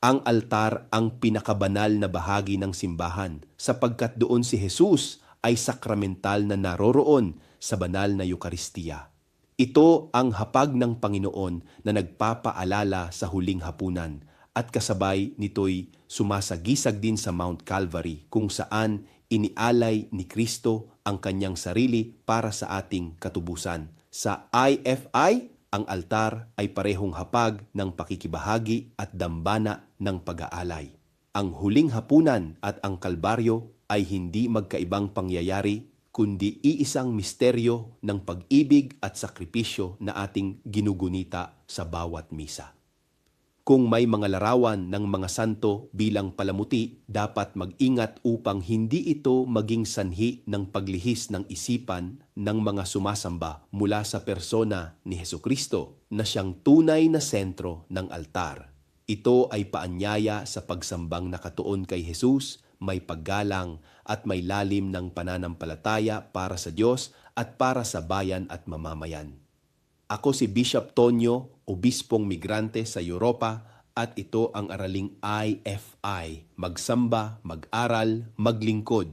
Ang altar ang pinakabanal na bahagi ng simbahan sapagkat doon si Jesus ay sakramental na naroroon sa banal na Eukaristiya. Ito ang hapag ng Panginoon na nagpapaalala sa huling hapunan at kasabay nito'y sumasagisag din sa Mount Calvary kung saan inialay ni Kristo ang kanyang sarili para sa ating katubusan. Sa IFI, ang altar ay parehong hapag ng pakikibahagi at dambana ng pag-aalay. Ang huling hapunan at ang kalbaryo ay hindi magkaibang pangyayari kundi iisang misteryo ng pag-ibig at sakripisyo na ating ginugunita sa bawat misa. Kung may mga larawan ng mga santo bilang palamuti, dapat mag-ingat upang hindi ito maging sanhi ng paglihis ng isipan ng mga sumasamba mula sa persona ni Hesukristo na siyang tunay na sentro ng altar. Ito ay paanyaya sa pagsambang nakatuon kay Jesus, may paggalang at may lalim ng pananampalataya para sa Diyos at para sa bayan at mamamayan. Ako si Bishop Tonyo, obispong migrante sa Europa at ito ang araling IFI, magsamba, mag-aral, maglingkod.